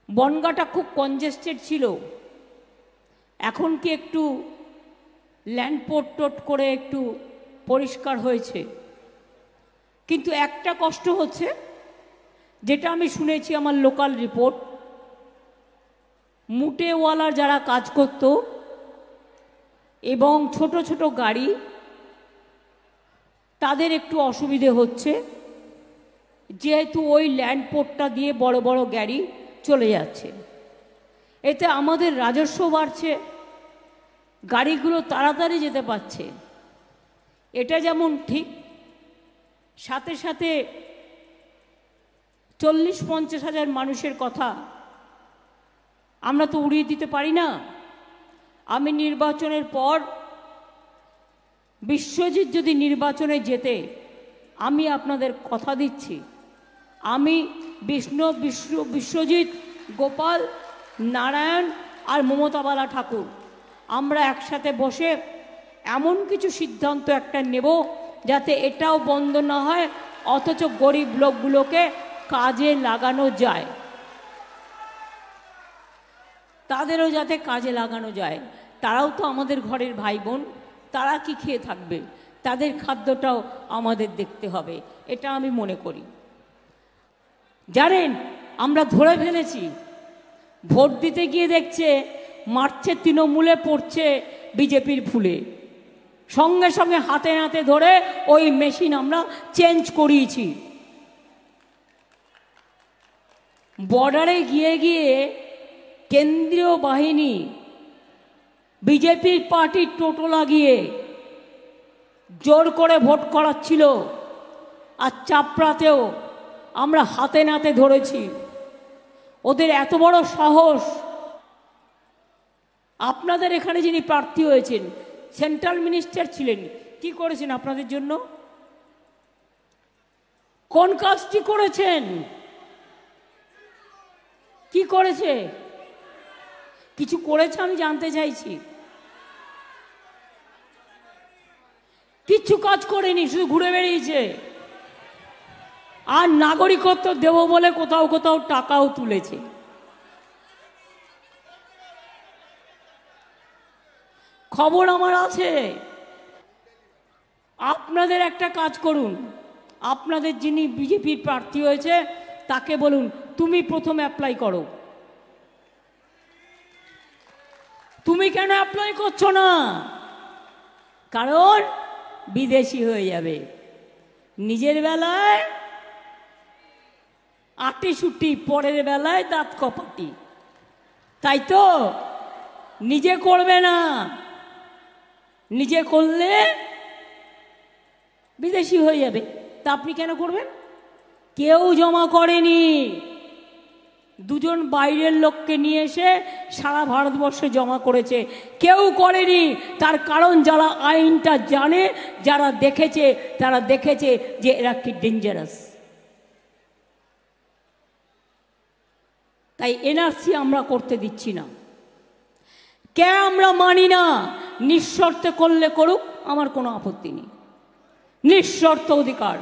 বনগাঁটা খুব কনজেস্টেড ছিল, এখন কি একটু ল্যান্ডপোর্ট টোট করে একটু পরিষ্কার হয়েছে। কিন্তু একটা কষ্ট হচ্ছে, যেটা আমি শুনেছি আমার লোকাল রিপোর্ট, মুটেওয়ালা যারা কাজ করত এবং ছোট ছোট গাড়ি, তাদের একটু অসুবিধে হচ্ছে, যেহেতু ওই ল্যান্ডপোর্টটা দিয়ে বড় বড় গাড়ি চলে যাচ্ছে। এতে আমাদের রাজস্ব বাড়ছে, গাড়িগুলো তাড়াতাড়ি যেতে পারছে। এটা যেমন ঠিক, সাথে সাথে 40-50 হাজার মানুষের কথা আমরা তো উড়িয়ে দিতে পারি না। আমি নির্বাচনের পর বিশ্বজিৎ যদি নির্বাচনে জেতে, আমি আপনাদের কথা দিচ্ছি, আমি বিশ্বজিৎ, গোপাল, নারায়ণ আর মমতাবালা ঠাকুর আমরা একসাথে বসে এমন কিছু সিদ্ধান্ত একটা নেব যাতে এটাও বন্ধ না হয়, অথচ গরিব লোকগুলোকে কাজে লাগানো যায়, তাদেরও যাতে কাজে লাগানো যায়। তারাও তো আমাদের ঘরের ভাই বোন, তারা কি খেয়ে থাকবে, তাদের খাদ্যটাও আমাদের দেখতে হবে, এটা আমি মনে করি। জানেন, আমরা ধরে ফেলেছি, ভোট দিতে গিয়ে দেখছে মারছে তৃণমূলে, পড়ছে বিজেপির ফুলে, সঙ্গে সঙ্গে হাতে নাতে ধরে ওই মেশিন আমরা চেঞ্জ করিয়েছি। বর্ডারে গিয়ে গিয়ে কেন্দ্রীয় বাহিনী বিজেপির পার্টির টোটো লাগিয়ে জোর করে ভোট করাচ্ছিল, আর চাপড়াতেও আমরা হাতে নাতে ধরেছি। ওদের এত বড় সাহস। আপনাদের এখানে যিনি প্রার্থী হয়েছেন, সেন্ট্রাল মিনিস্টার ছিলেন, কি করেছেন আপনাদের জন্য? কোন কাজটি করেছেন? কি করেছে? কিছু করেছে? আমি জানতে চাইছি। কিচ্ছু কাজ করেনি, শুধু ঘুরে বেরিয়েছে। আর নাগরিকত্ব দেব বলে কোথাও কোথাও টাকাও তুলেছে। খবর আমার আছে। আপনাদের একটা কাজ করুন, আপনাদের যিনি বিজেপির প্রার্থী হয়েছে তাকে বলুন, তুমি প্রথমে অ্যাপ্লাই করো। তুমি কেন অ্যাপ্লাই করছো না? কারণ বিদেশি হয়ে যাবে। নিজের বেলায় আটি সুটি, পরের বেলায় দাঁত কপাটি, তাই তো? নিজে করবে না, নিজে করলে বিদেশি হয়ে যাবে। তা আপনি কেন করবেন? কেউ জমা করেনি, দুজন বাইরের লোককে নিয়ে এসে সারা ভারতবর্ষে জমা করেছে, কেউ করেনি। তার কারণ যারা আইনটা জানে, যারা দেখেছে, তারা দেখেছে যে এরা কি ডেঞ্জারাস। তাই এনআরসি আমরা করতে দিচ্ছি না। কে আমরা মানি না, নিঃশর্তে করলে করুক, আমার কোনো আপত্তি নেই, নিঃশর্ত অধিকার।